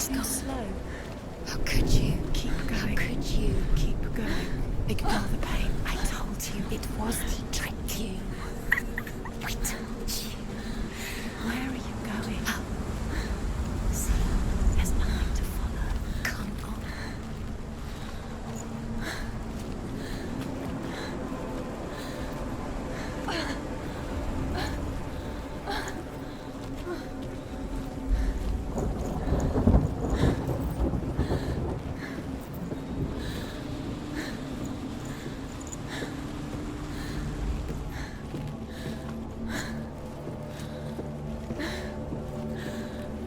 Stop. Slow. How could you? Keep going. How could you? Keep going. Ignore the pain. I told you it was he tricked you. I told you. Where are you going? Oh. See, there's nothing to follow. Come on.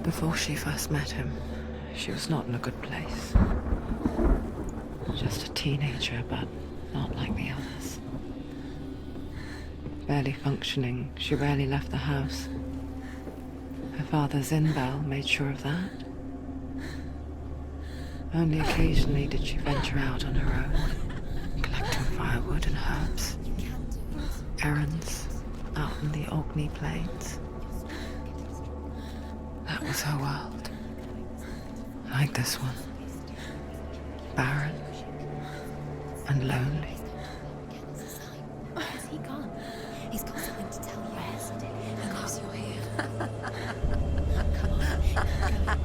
Before she first met him, she was not in a good place. Just a teenager, but not like the others. Barely functioning, she rarely left the house. Her father's in-bell made sure of that. Only occasionally did she venture out on her own, collecting firewood and herbs, errands out in the Orkney Plains. That was her world. Like this one. Barren and lonely. Where's he gone? He's got something to tell you. Where's it? He knows you're here. Come on.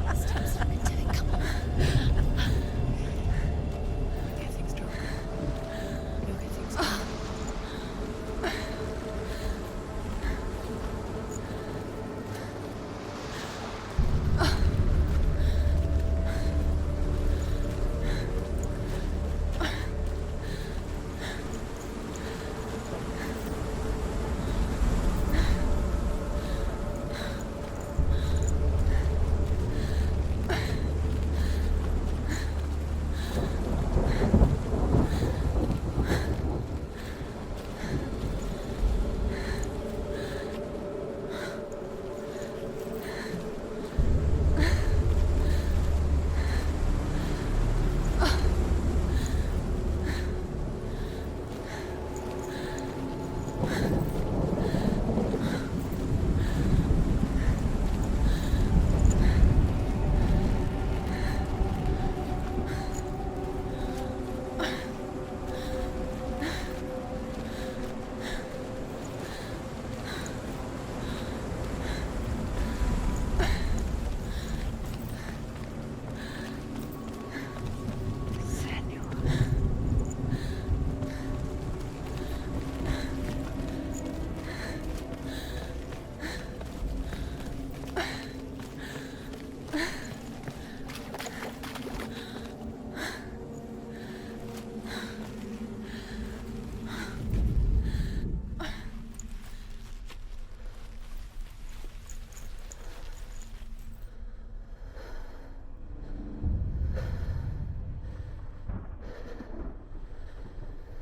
It's time to look into it. Come on. You'll get things stronger. You'll get things stronger.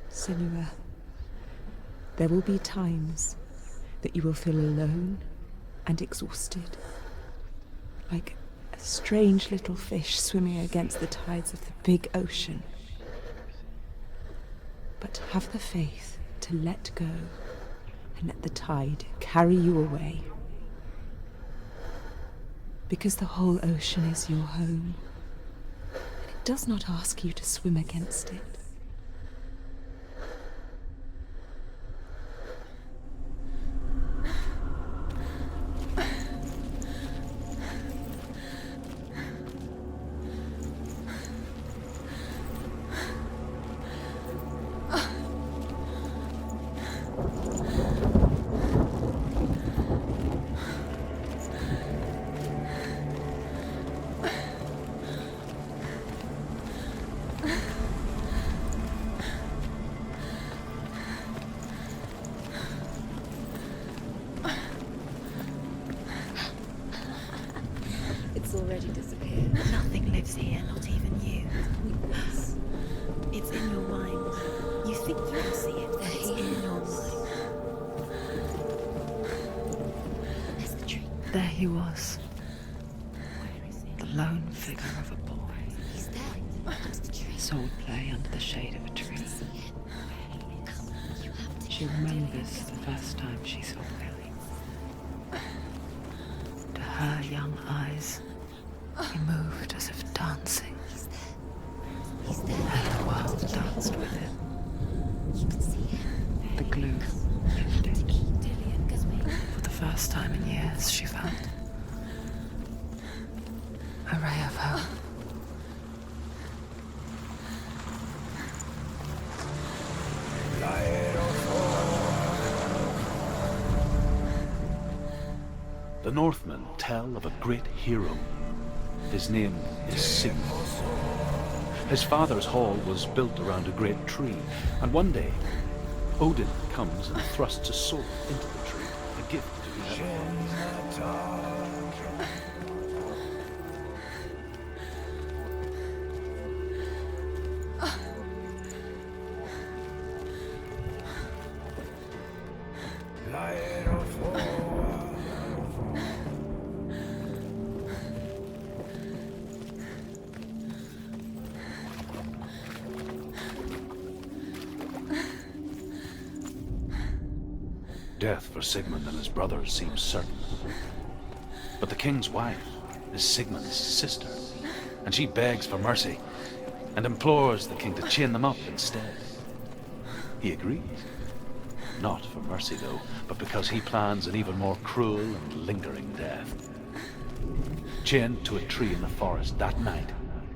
Senua, there will be times that you will feel alone and exhausted, like a strange little fish swimming against the tides of the big ocean. But have the faith to let go and let the tide carry you away. Because the whole ocean is your home, and it does not ask you to swim against it. It's already disappeared. Nothing lives here, not even you. Weakness. It's in your mind. You think you can see it, but it's in your mind. There's the tree. There he was, Where is it? the lone figure of a boy. He's there. That's the tree. Sword play under the shade of a tree. See it. Come on, you have to. She remembers the first time she saw him. To her young eyes, he moved as A ray of hope. The Northmen tell of a great hero. His name is Sigmund. His father's hall was built around a great tree, and one day, Odin comes and thrusts a sword into the tree, a gift he never had. Death for Sigmund and his brothers seems certain. But the king's wife is Sigmund's sister, and she begs for mercy and implores the king to chain them up instead. He agrees. Not for mercy, though, but because he plans an even more cruel and lingering death. Chained to a tree in the forest that night,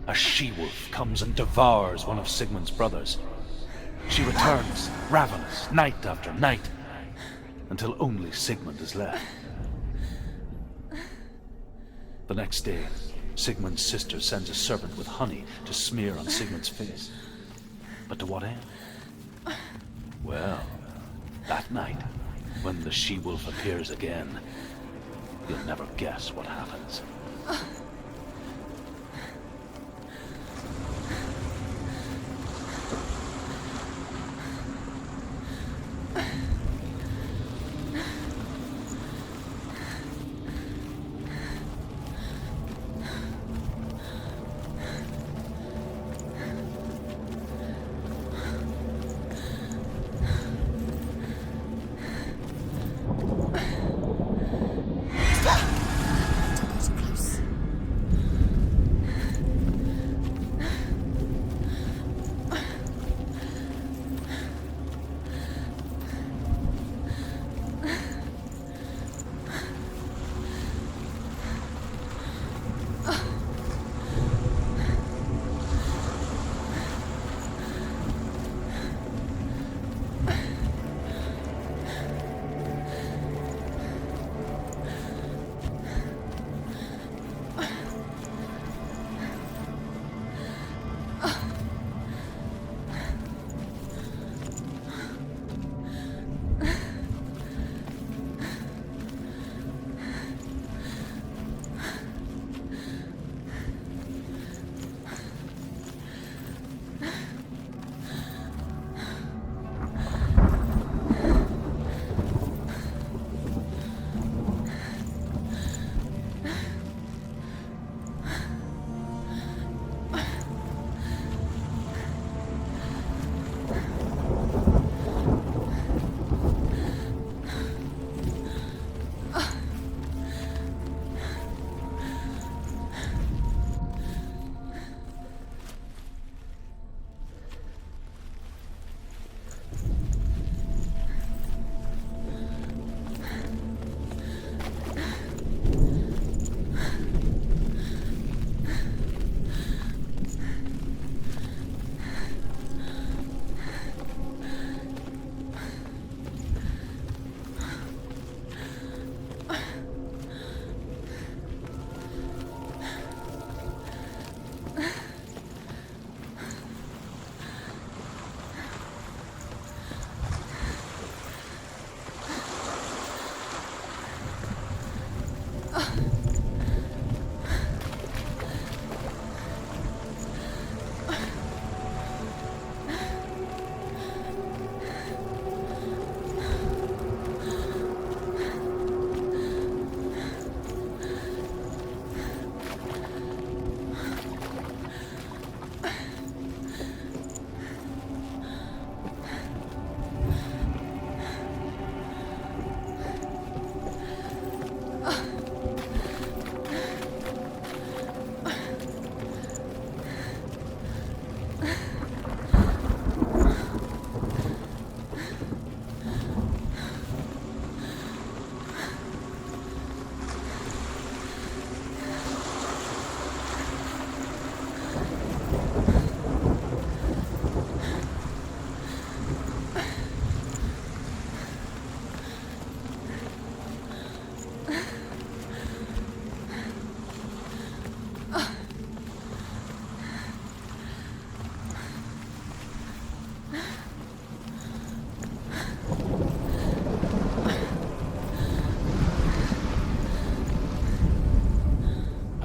a she-wolf comes and devours one of Sigmund's brothers. She returns, ravenous, night after night, until only Sigmund is left. The next day, Sigmund's sister sends a servant with honey to smear on Sigmund's face. But to what end? Well, that night, when the she-wolf appears again, you'll never guess what happens. Don't go too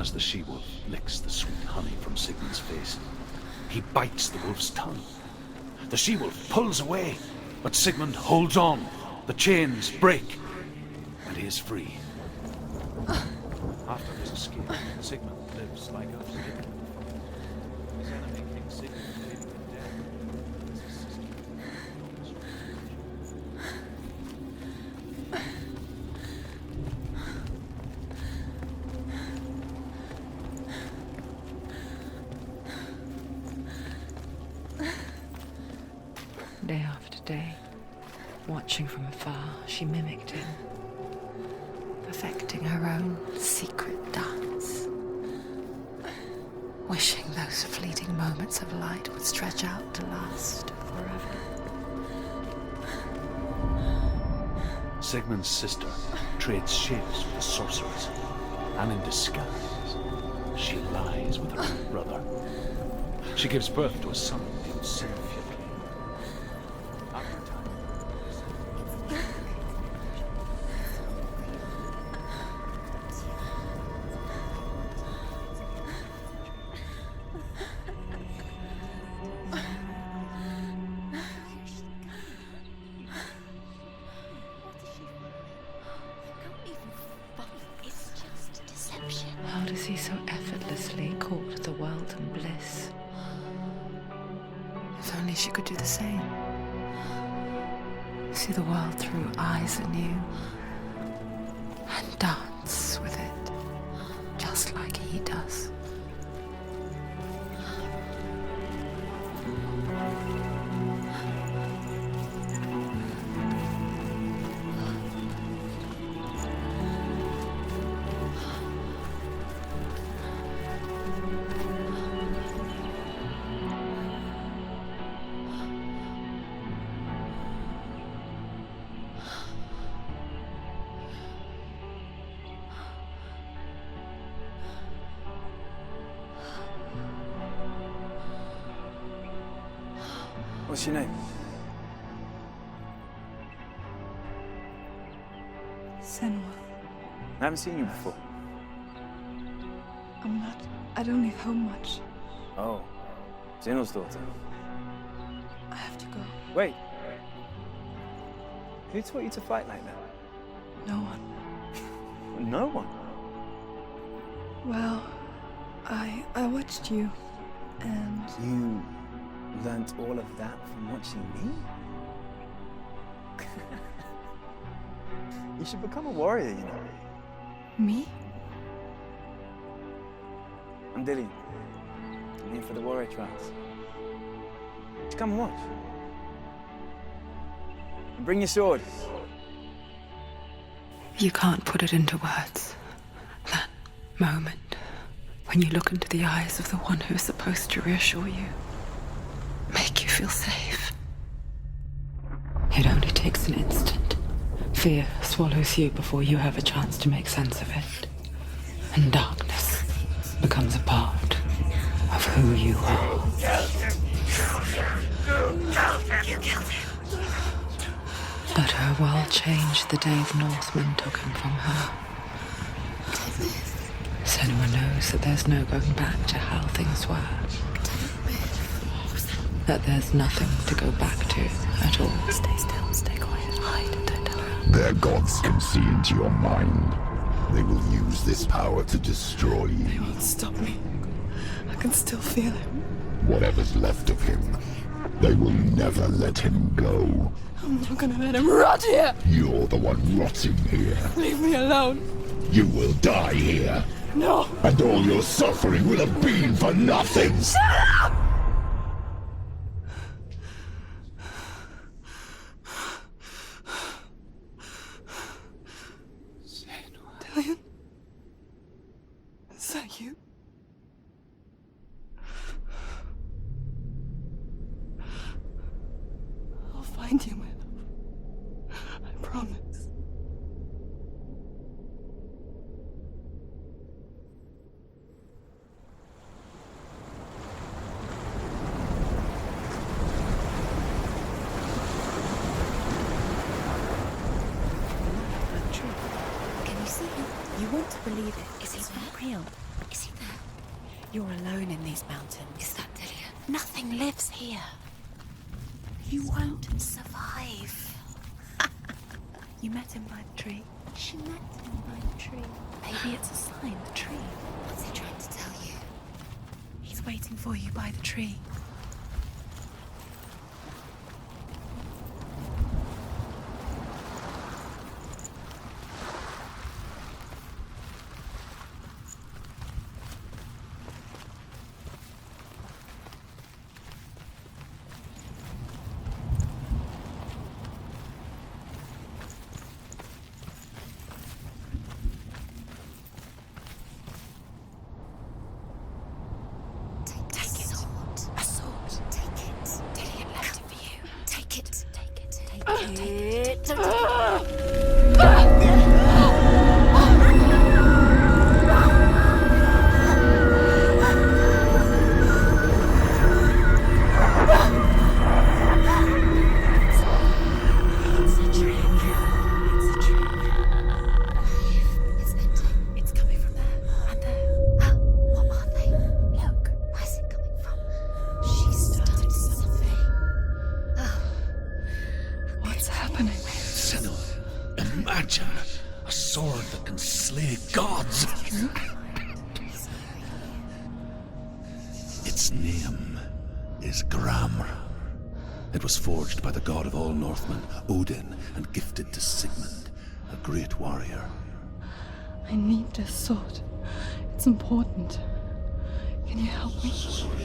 as the she-wolf licks the sweet honey from Sigmund's face. He bites the wolf's tongue. The she-wolf pulls away, but Sigmund holds on. The chains break, and he is free. After his escape, Sigmund lives like a victim. His enemy, King Sigmund, leaving him dead. As his sister Day after day, watching from afar, she mimicked him, perfecting her own secret dance, wishing those fleeting moments of light would stretch out to last forever. Sigmund's sister trades shapes with the sorceress, and in disguise, she lies with her own brother. She gives birth to a son named Senua. After a time, It's just deception. How does he so effortlessly court the world and bliss? If only she could do the same. See the world through eyes anew and dance with it, just like he does. What's your name? Senua. I haven't seen you before. I don't leave home much. Oh, Zeno's daughter. I have to go. Wait. Who taught you to fight like that? No one. No one. Well, I watched you, and You learnt all of that from watching me? You should become a warrior, you know. me? I'm Dillian. I'm here for the warrior trials. Just come and watch. And bring your sword. You can't put it into words. That moment when you look into the eyes of the one who is supposed to reassure you, make you feel safe. It only takes an instant. Fear swallows you before you have a chance to make sense of it. And darkness becomes a part of who you are. But her world changed the day the Northmen took him from her. Senua knows that there's no going back to how things were. That there's nothing to go back to at all. Stay still, stay quiet, hide, don't tell her. Their gods can see into your mind. They will use this power to destroy They you. won't stop me. I can still feel him. Whatever's left of him, they will never let him go. I'm not gonna let him rot here! You're the one rotting here. Leave me alone! You will die here, No! and all your suffering will have been for nothing. Dillian? Is that you? I'll find you, my love. I promise. Can you see him? You want to believe it. Is he It's there? not real. Is You're alone in these mountains. Is that Delia? Nothing lives here. You won't survive. You met him by the tree. She met him by the tree. Maybe it's a sign, the tree. What's he trying to tell you? He's waiting for you by the tree. Its name is Gram. It was forged by the god of all Northmen, Odin, and gifted to Sigmund, a great warrior. I need this sword. It's important. Can you help me?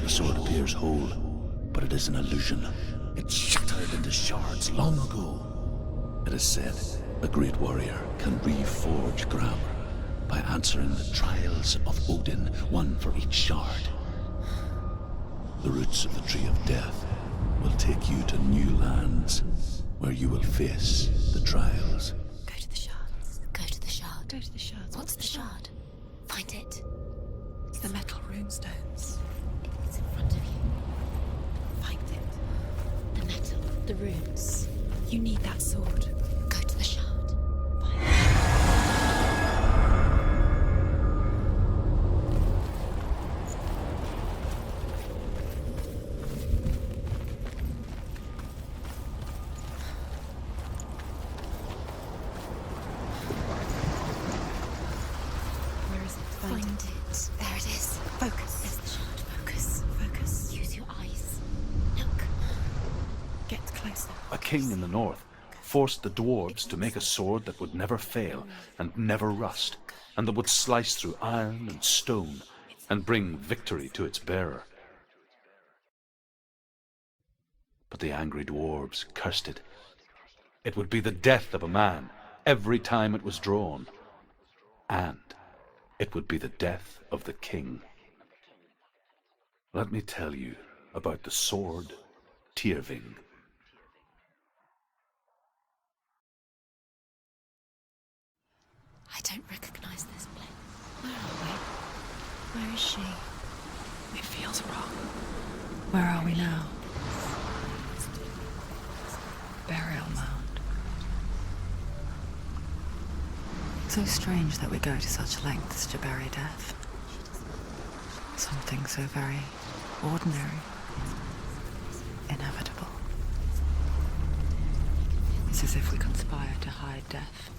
The sword appears whole, but it is an illusion. It shattered into shards long ago. It is said a great warrior can reforge Gram by answering the trials of Odin, one for each shard. The roots of the Tree of Death will take you to new lands where you will face the trials. Go to the shards. Go to the shard. Go to the shards. What's the shard? Find it. It's the metal runestones. It's in front of you. Find it. The metal. The runes. You need that sword. Go to the shard. Find it. There it is. Focus. There's the shard. Focus. Focus. Use your eyes. Look. Get closer. A king in the north forced the dwarves to make a sword that would never fail and never rust, and that would slice through iron and stone and bring victory to its bearer. But the angry dwarves cursed it. It would be the death of a man every time it was drawn, and it would be the death of the king. Let me tell you about the sword Tyrving. I don't recognize this place. Where are we? Where is she? It feels wrong. Where are we now? Burial mound. So strange that we go to such lengths to bury death. Something so very ordinary, inevitable. It's as if we conspire to hide death,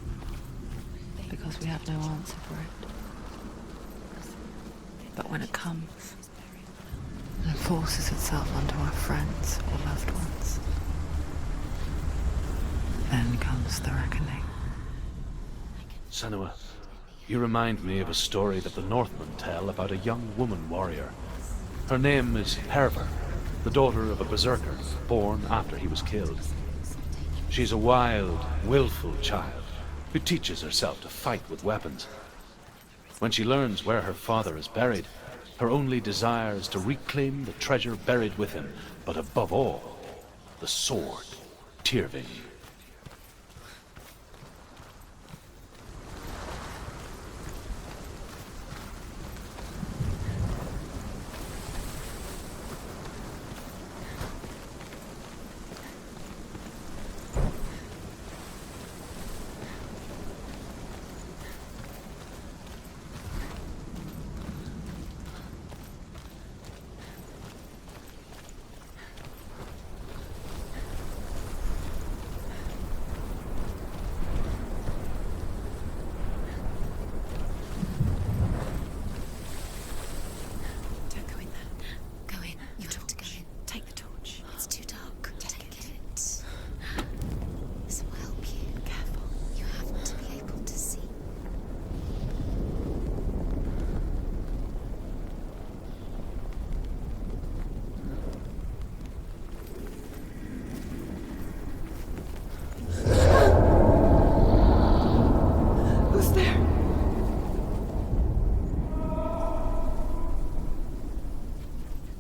because we have no answer for it. But when it comes, and forces itself onto our friends or loved ones, then comes the reckoning. Senua, you remind me of a story that the Northmen tell about a young woman warrior. Her name is Herver, the daughter of a berserker born after he was killed. She's a wild, willful child who teaches herself to fight with weapons. When she learns where her father is buried, her only desire is to reclaim the treasure buried with him, but above all, the sword, Tyrving.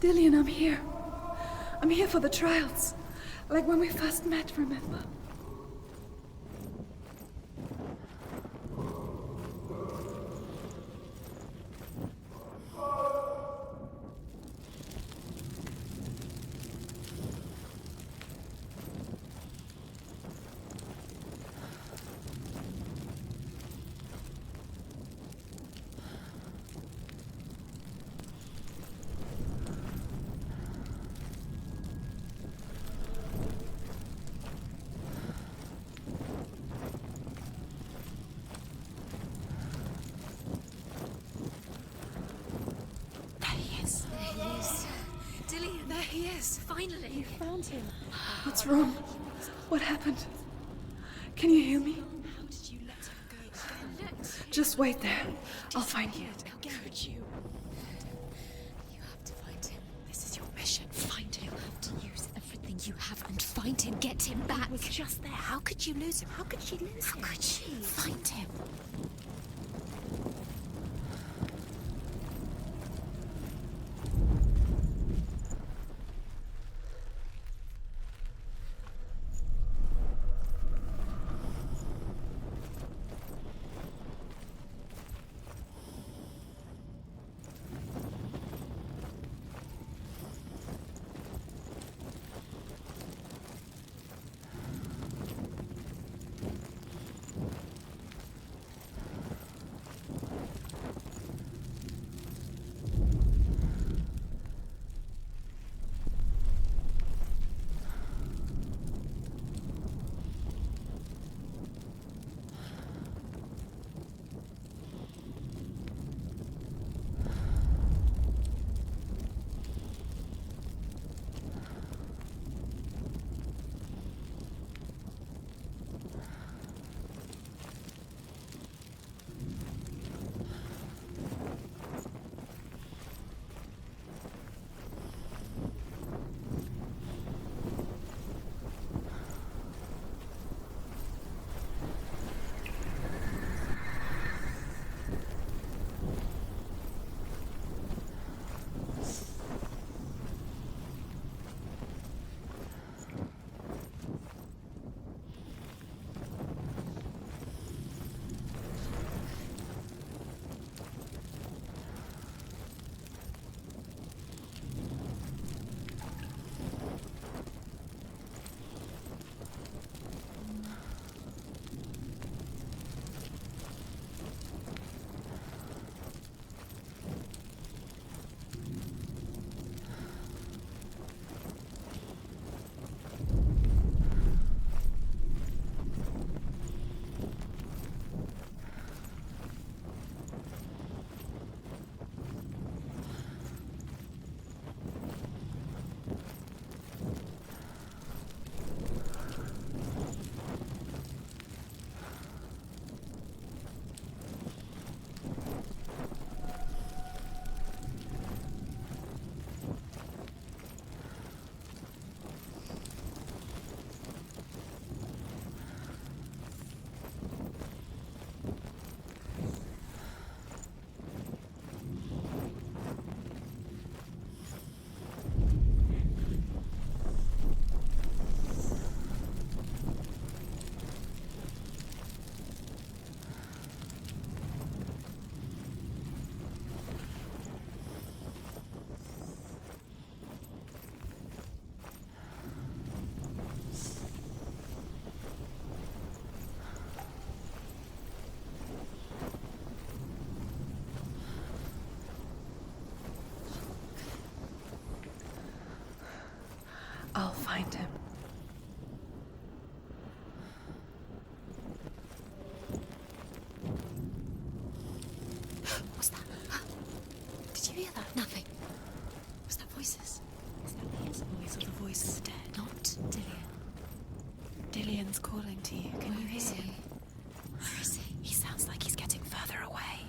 Dillian, I'm here. I'm here for the trials. Like when we first met, remember? Finally! You found him. What's wrong? What happened? Can you hear me? How did you let him go again? Just wait there. I'll find you. How could you? You have to find him. This is your mission. Find him. You have to use everything you have and find him. Get him back. He was just there. How could you lose him? How could she lose him? How could she? Find him. I'll find him. What's that? Did you hear that? Nothing. Was that voices? Is that his voice or the voice of the dead? Not Dillian. Dillian's calling to you. Can you Where is hear he? him? Where is he? He sounds like he's getting further away.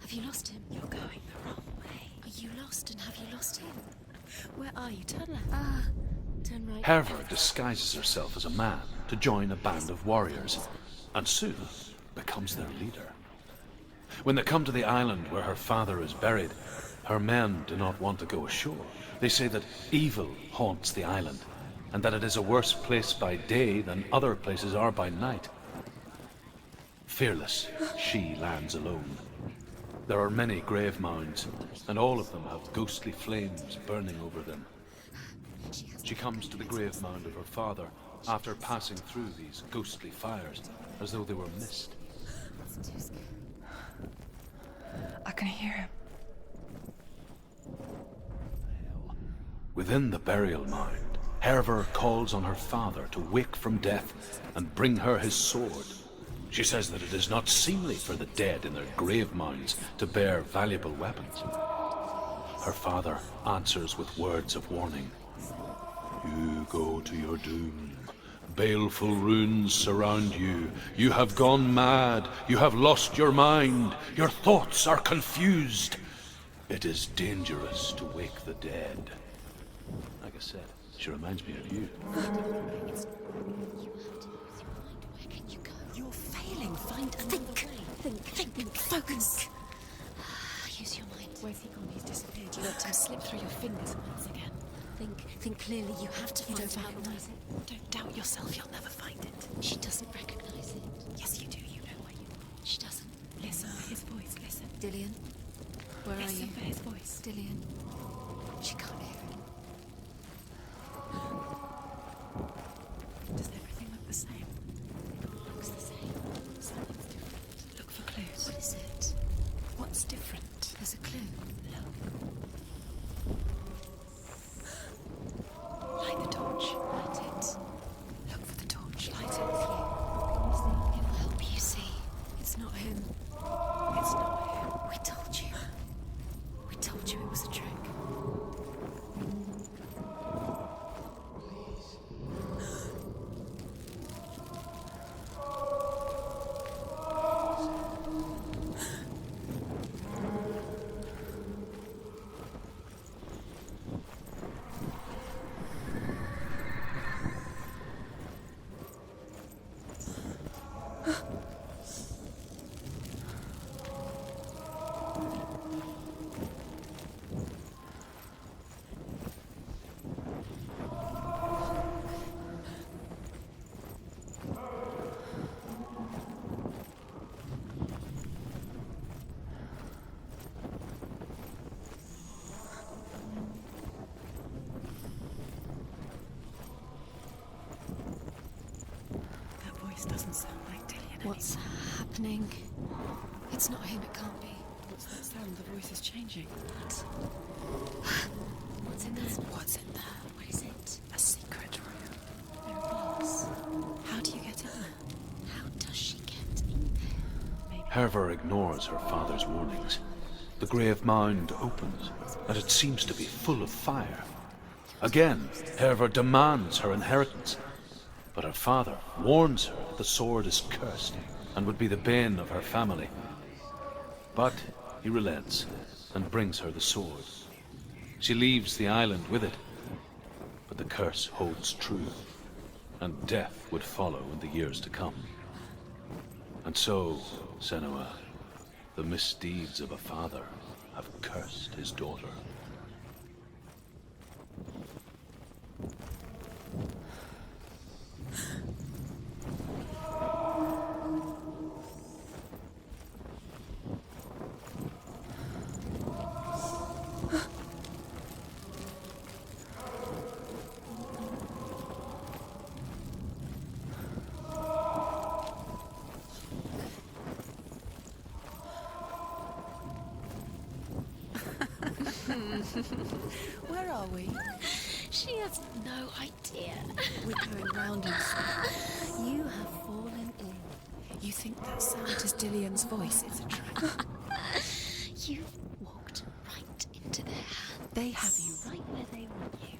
Have you lost him? You're going the wrong way. Are you lost and have you lost him? Where are you? Turn left. Turn right. Herva disguises herself as a man to join a band of warriors, and soon becomes their leader. When they come to the island where her father is buried, Her men do not want to go ashore. They say that evil haunts the island, and that it is a worse place by day than other places are by night. Fearless, she lands alone. There are many grave mounds, and all of them have ghostly flames burning over them. She comes to the grave mound of her father after passing through these ghostly fires, as though they were mist. I can hear him. Within the burial mound, Herver calls on her father to wake from death and bring her his sword. She says that it is not seemly for the dead in their grave mounds to bear valuable weapons. Her father answers with words of warning. You go to your doom. Baleful runes surround you. You have gone mad. You have lost your mind. Your thoughts are confused. It is dangerous to wake the dead. Like I said, she reminds me of you. You're failing. Find another way. Think. Focus. Use your mind. Where's he gone? He's disappeared. You let him slip through your fingers once again. Think clearly. You have to You find don't out. recognize it. Don't doubt yourself. You'll never find it. She doesn't recognize it. Yes, you do. You know where you are. She doesn't. Listen for his voice. Listen. Dillian, where are Listen you? for his voice. Dillian. She can't hear it. Does everything look the same? It all looks the same. Something's different. Look for clues. What is it? What's different? There's a clue. Light the torch. Light it. Look for the torch. Light it. It will help you see. It's not him. It's not him. We told you. We told you it was a trick. That voice doesn't sound like Dillian. What's happening? It's not him. It can't be. What's that sound? The voice is changing. What's in there? What's in there? What is it? A secret room. There are glass. How do you get in there? How does she get in there? Herver ignores her father's warnings. The grave mound opens, and it seems to be full of fire. Again, Herver demands her inheritance, but her father warns her that the sword is cursed and would be the bane of her family. But he relents and brings her the sword. She leaves the island with it, but the curse holds true, and death would follow in the years to come. And so, Senua, the misdeeds of a father have cursed his daughter. Where are we? She has no idea. We're going round in circles. You have fallen in. You think that sound is Dillian's voice? It's a trap. You walked right into their hands. They have you right where they want you.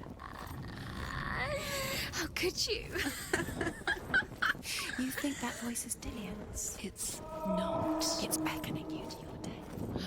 How could you? You think that voice is Dillian's? It's Not. It's beckoning you to your death.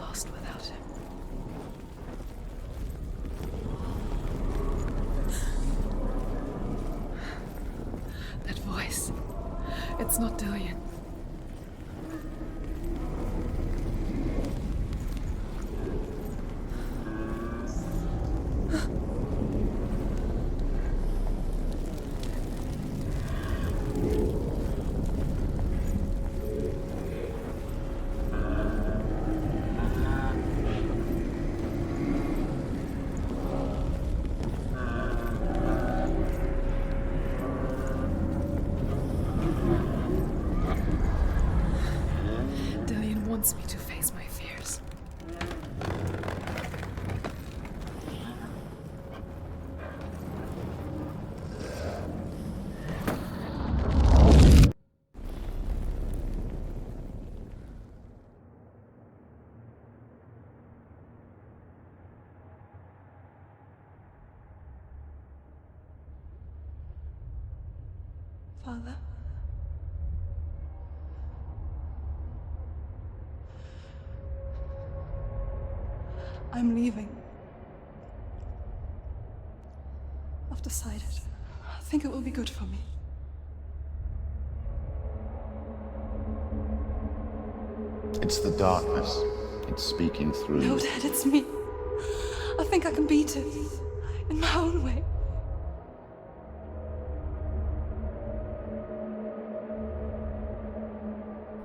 lost without him. That voice. It's not Dillian. Wants me to face my fears. Father? I'm leaving. I've decided. I think it will be good for me. It's the darkness. It's speaking through No, you. Dad, it's me. I think I can beat it. In my own way.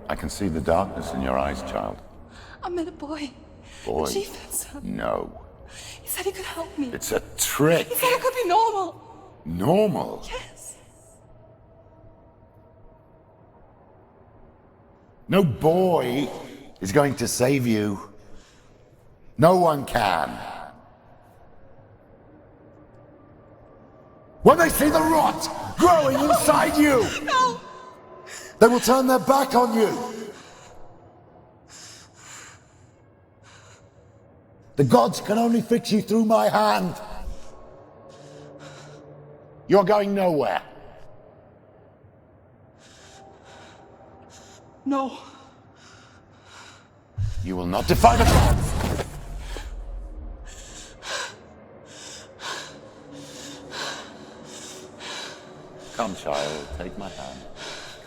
I can see the darkness in your eyes, child. I met a boy. Boy. The chief had son. No. He said he could help me. It's a trick. He said I could be normal. Normal. Yes. No boy is going to save you. No one can. When they see the rot growing inside you, No! they will turn their back on you. The gods can only fix you through my hand. You're going nowhere. No. You will not defy the gods. Come, child, take my hand.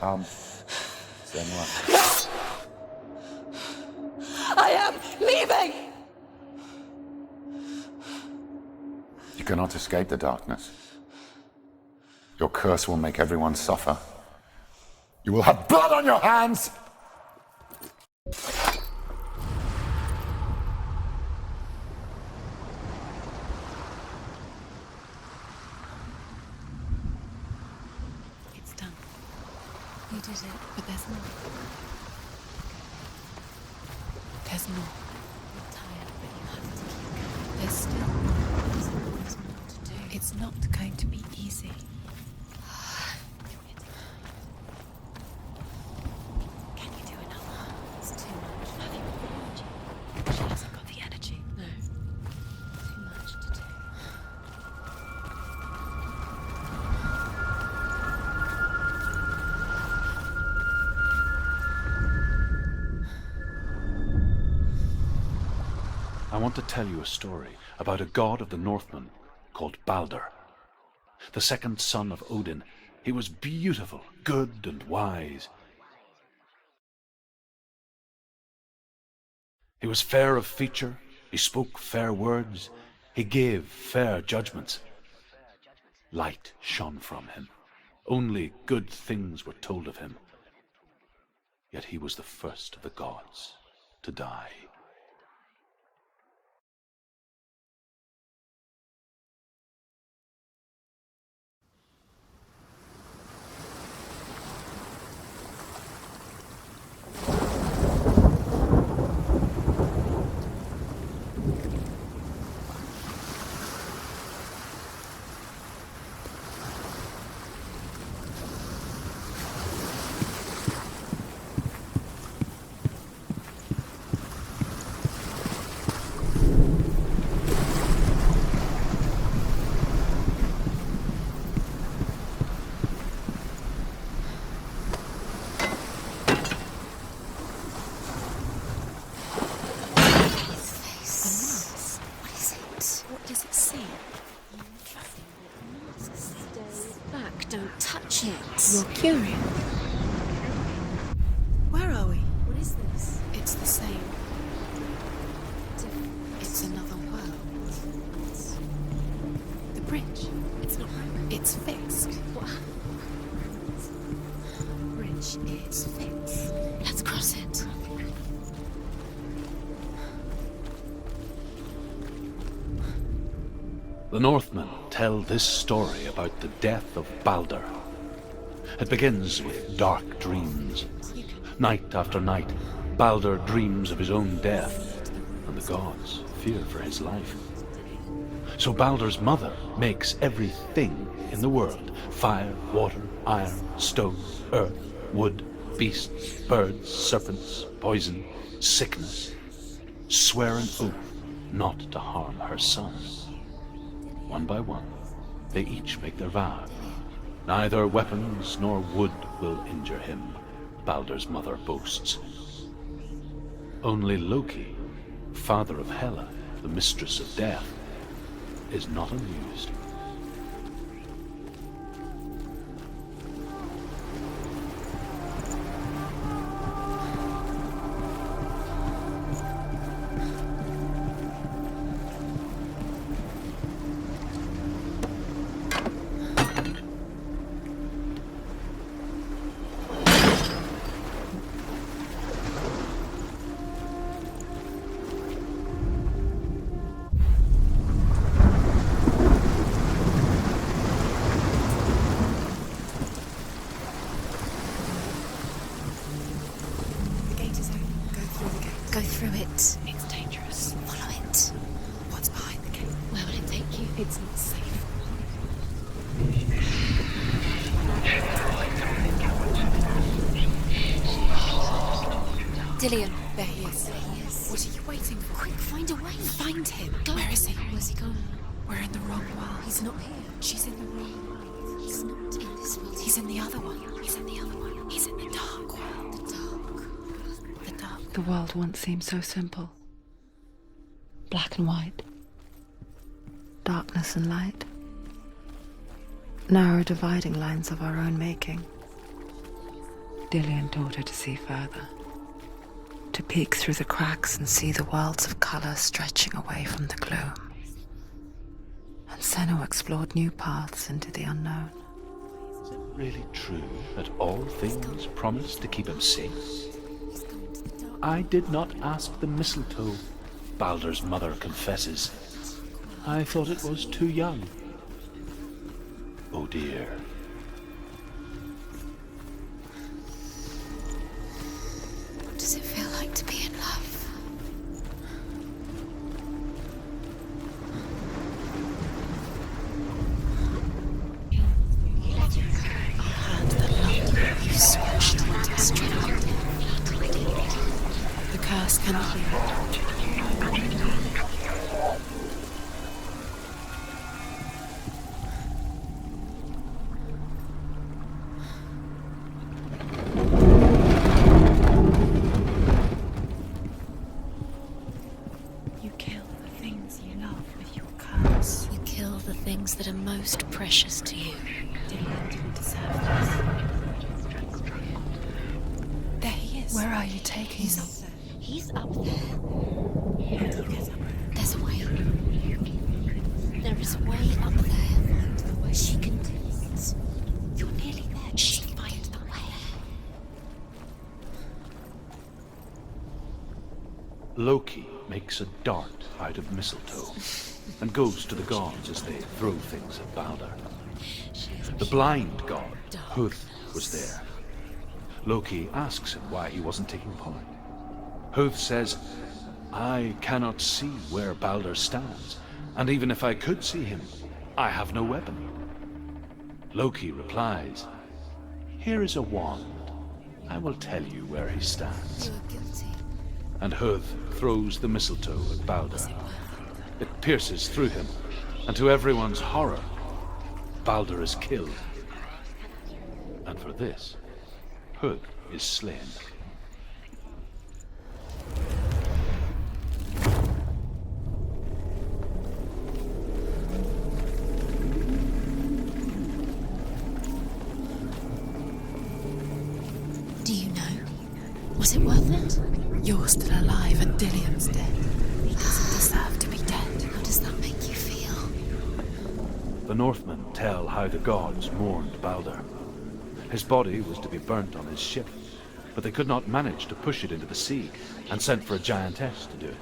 Come. Senua. I am leaving! You cannot escape the darkness. Your curse will make everyone suffer. You will have blood on your hands! It's done. You did it, but there's more. There's more. You're tired, but you have to keep going. There's still more. There's always more to do. It's not going to be easy. You're getting tired. Can you do another? It's too much. Have you got the energy? She hasn't got the energy. No. Too much to do. I want to tell you a story about a god of the Northmen called Balder. The second son of Odin, he was beautiful, good and wise. He was fair of feature, he spoke fair words, he gave fair judgments. Light shone from him. Only good things were told of him. Yet he was the first of the gods to die. See, Stay back, don't touch it. you're curious. Where are we? What is this? It's the same. It's another world. The bridge. It's not right. It's fixed. What? Bridge is fixed. Let's cross it. The Northmen tell this story about the death of Balder. It begins with dark dreams. Night after night, Balder dreams of his own death, and the gods fear for his life. So Balder's mother makes everything in the world: fire, water, iron, stone, earth, wood, beasts, birds, serpents, poison, sickness, swear an oath not to harm her son. One by one, they each make their vow. Neither weapons nor wood will injure him, Balder's mother boasts. Only Loki, father of Hela, the mistress of death, is not amused. Go through it. It's dangerous. Follow it. What's behind the gate? Where will it take you? It's not safe. Dillion. There he is. What are you waiting for? Quick, find a way. Find him. Go. Where is he? Where's he gone? We're in the wrong world. He's not here. She's in the wrong world. He's not in this world. He's in the other one. He's in the other one. He's in the dark world. the dark. The dark. The world once seemed so simple. Black and white. Darkness and light. Narrow dividing lines of our own making. Dillion taught her to see further. To peek through the cracks and see the worlds of colour stretching away from the gloom. And Senua explored new paths into the unknown. Is it really true that all things promise to keep him safe? He's gone to the dark. I did not ask the mistletoe, Balder's mother confesses. I thought it was too young. Oh dear. What does it feel like to be in love? Hand that loved you. You switched into stranding. The curse cannot be undone. You kill the things you love with your curse. You kill the things that are most precious to you. Dillion didn't deserve this. There he is. Where are you taking He's me? up there. He's up there. How do you get up? There's a way. There is a way up there. She can do it. You're nearly there. She can find the way. Loki makes a dart out of mistletoe and goes to the gods as they throw things at Balder. The blind god, Huth, was there. Loki asks him why he wasn't taking part. Huth says, I cannot see where Balder stands, and even if I could see him, I have no weapon. Loki replies, here is a wand. I will tell you where he stands. You are guilty. And Huth throws the mistletoe at Balder. It pierces through him, and to everyone's horror, Balder is killed. And for this, Huth is slain. it worth it? You're still alive and Dillian's dead. He doesn't deserve to be dead. How does that make you feel? The Northmen tell how the gods mourned Balder. His body was to be burnt on his ship, but they could not manage to push it into the sea, and sent for a giantess to do it.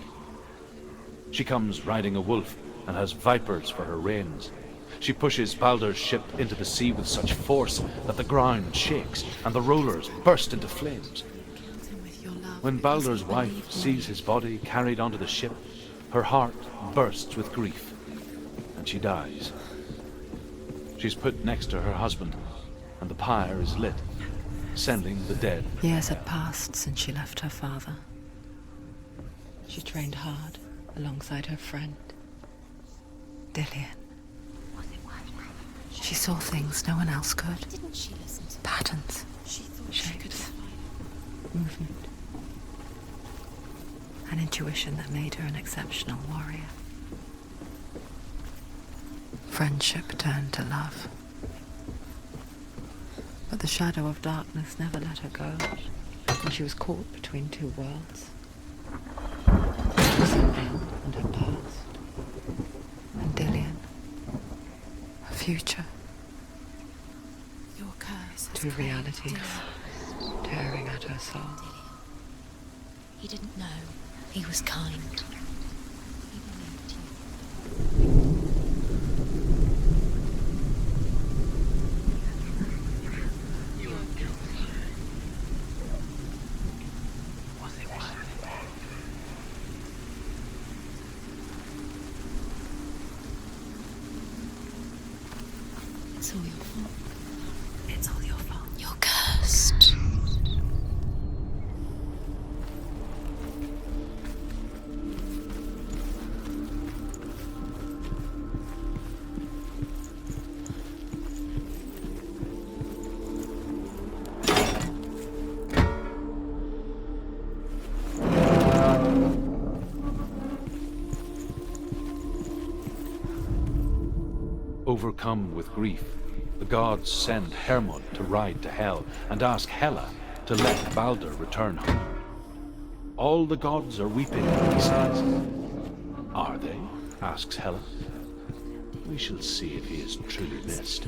She comes riding a wolf and has vipers for her reins. She pushes Balder's ship into the sea with such force that the ground shakes and the rollers burst into flames. When Balder's wife sees his body carried onto the ship, her heart bursts with grief, and she dies. She's put next to her husband, and the pyre is lit, sending the dead. Years had passed since she left her father. She trained hard alongside her friend, Dillian. She saw things no one else could. Didn't she listen to Patterns, She thought she could shapes, find movement. An intuition that made her an exceptional warrior. Friendship turned to love. But the shadow of darkness never let her go, and she was caught between two worlds. Senua and her past, and Dillian, her future. Your curse has Two claimed realities Dillian. tearing at her soul. He didn't know. He was kind. He believed you. It's all your fault. It's all your fault. You're cursed. Overcome with grief, the gods send Hermod to ride to Hell and ask Hela to let Balder return home. All the gods are weeping, he says. Are they? Asks Hela. We shall see if he is truly missed.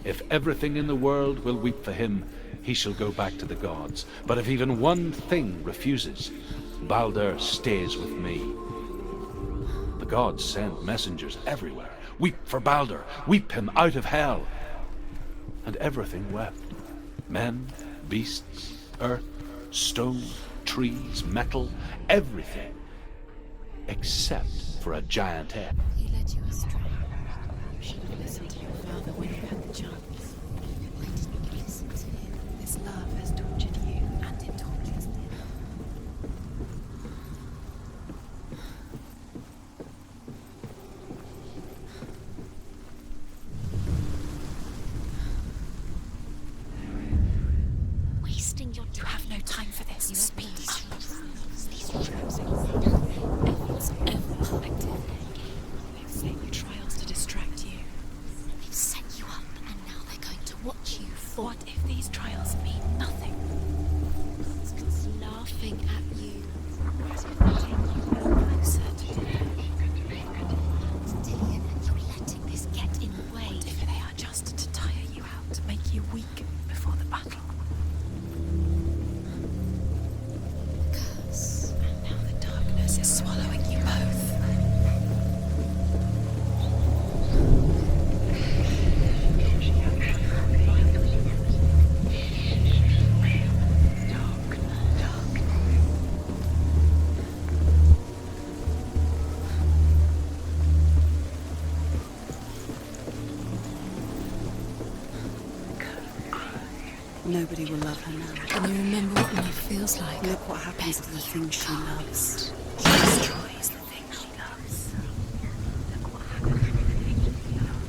If everything in the world will weep for him, he shall go back to the gods. But if even one thing refuses, Balder stays with me. The gods send messengers everywhere. Weep for Balder, weep him out of hell. And everything wept. Men, beasts, earth, stone, trees, metal, everything. Except for a giantess. He led you astray. You should have listened to your father when you had the chance. Why didn't you listen to him? This love has tortured you, and it tortures him. Wasting your You have no time for this. You Speed. These trials everyone's ever active. They've set you trials to distract you. They've set you up, and now they're going to watch you fall. What if these trials mean nothing? It's laughing at you. What if they take you closer to Dillian? Dillian, and you're letting this get in the way. What if they are just to tire you out, to make you weak before the battle? Curse. And now the darkness is swallowing you both. Nobody will love her now. Can you remember what life feels like? Look what happens to the things she loves. She destroys the thing she loves. Look what happens to the thing she loves.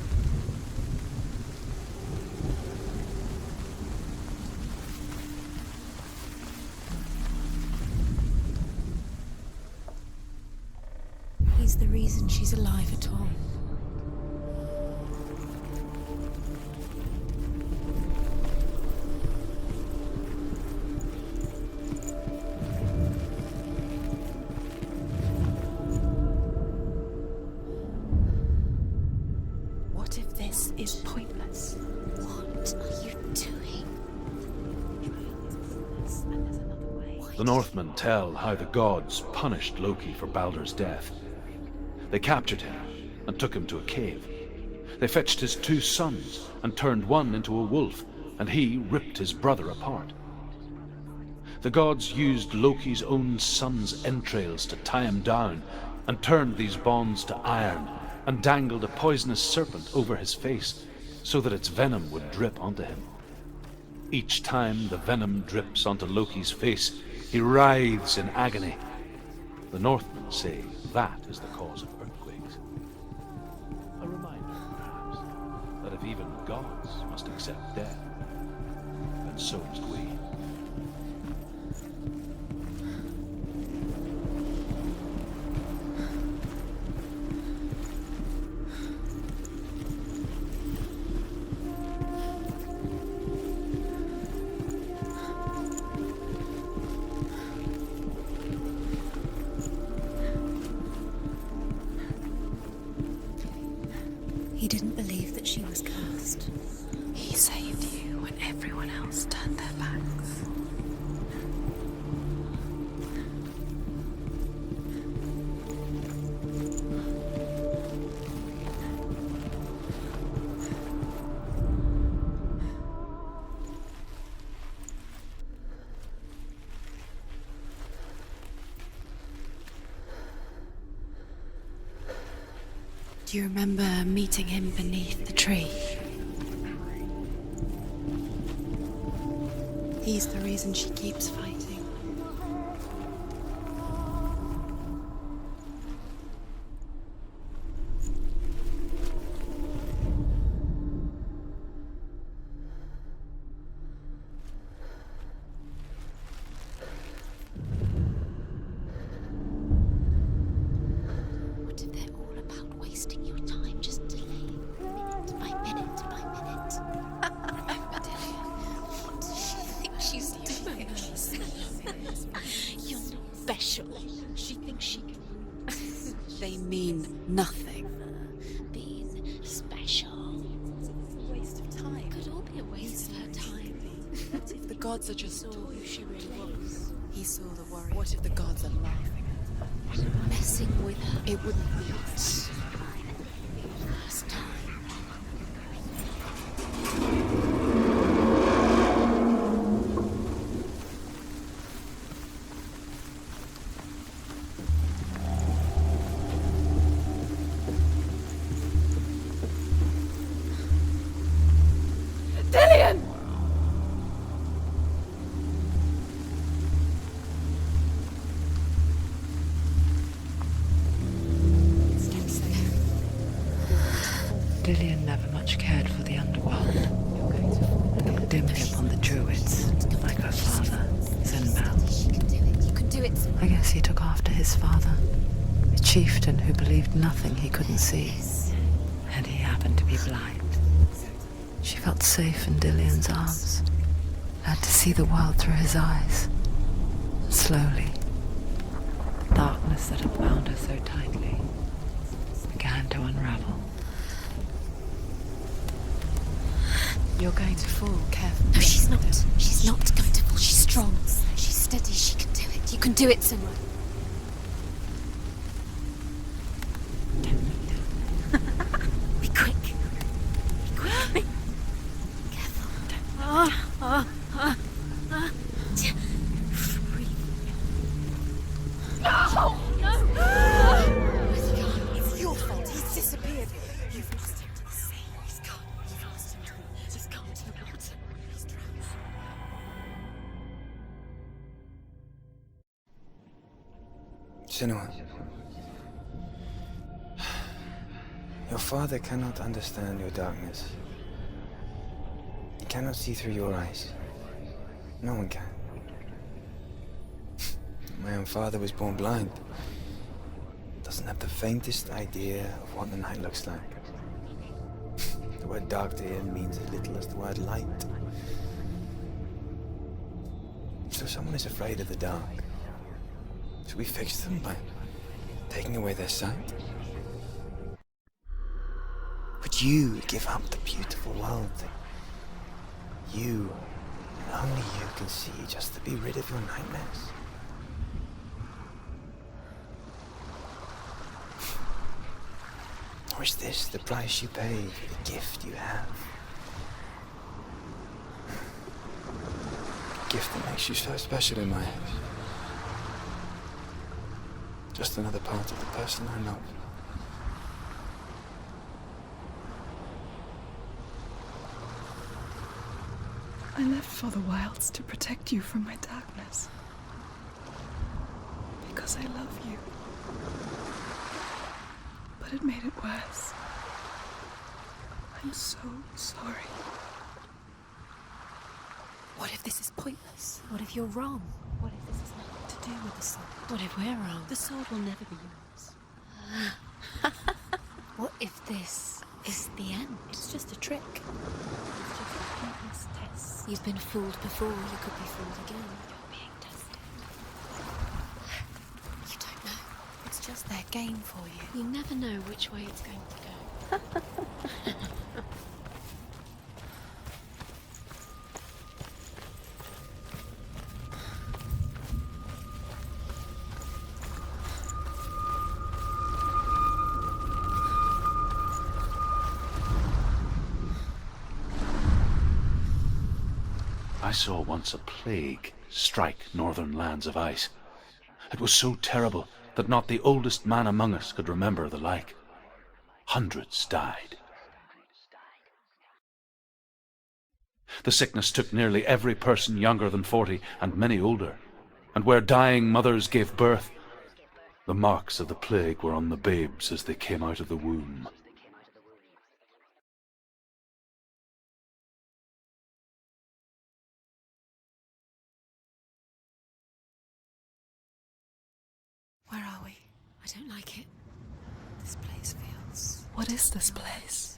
He's the reason she's alive at all. What if this is pointless? What are you doing? And there's another way. The Northmen tell how the gods punished Loki for Baldur's death. They captured him and took him to a cave. They fetched his 2 sons and turned one into a wolf, and he ripped his brother apart. The gods used Loki's own son's entrails to tie him down and turned these bonds to iron and dangled a poisonous serpent over his face so that its venom would drip onto him. Each time the venom drips onto Loki's face, he writhes in agony. The Northmen say that is the cause of earthquakes. A reminder, perhaps, that if even gods must accept death, then so must we. He didn't believe that she was cursed. He saved you when everyone else turned their backs. Do you remember meeting him beneath the tree? He's the reason she keeps fighting. What if they're all about wasting your time, just delaying minute by minute by minute? Remember, Dillian, what does she think she's doing? You're not special. She thinks she can They mean nothing. being special. Waste of time. Could all be a waste of her time. What if the gods are just saw who she really was? He saw the worry. What if the gods are laughing at her? Messing with her. It wouldn't be us. First time. Dillian! Dillian never much cared for the underworld. Looked dimly upon the druids, like her father, Zenbal. You can do it. You can do it. I guess he took after his father, a chieftain who believed nothing he couldn't see. And he happened to be blind. She felt safe in Dillian's arms, learned to see the world through his eyes. Slowly, the darkness that had bound her so tightly began to unravel. You're going to fall, careful. No, she's not. She's not going to fall. She's strong. She's steady. She can do it. You can do it, Senua. Be quick. Be quick. Careful. Breathe. No! Where's he gone? It's your fault. He's disappeared. You've lost him to the sea. He's gone. You've lost him to the water. He's gone to the water. He's drowned. Senua, your father cannot understand your darkness. He cannot see through your eyes. No one can. My own father was born blind. Doesn't have the faintest idea of what the night looks like. The word dark to him means as little as the word light. So someone is afraid of the dark. Should we fix them by taking away their sight? Would you give up the beautiful world that you, and only you, can see just to be rid of your nightmares? Or is this the price you pay for the gift you have? A gift that makes you so special in my eyes. Just another part of the person I love. I left for the wilds to protect you from my darkness. Because I love you. But it made it worse. I'm so sorry. What if this is pointless? What if you're wrong? What if this has nothing to do with the sword? What if we're wrong? The sword will never be yours. What if this is the end? It's just a trick. It's just a pointless test. You've been fooled before, you could be fooled again. You're being tested. You don't know. It's just their game for you. You never know which way it's going to go. I saw once a plague strike northern lands of ice. It was so terrible that not the oldest man among us could remember the like. Hundreds died. The sickness took nearly every person younger than 40 and many older, and where dying mothers gave birth, the marks of the plague were on the babes as they came out of the womb. Where are we? I don't like it. This place feels... What is this place?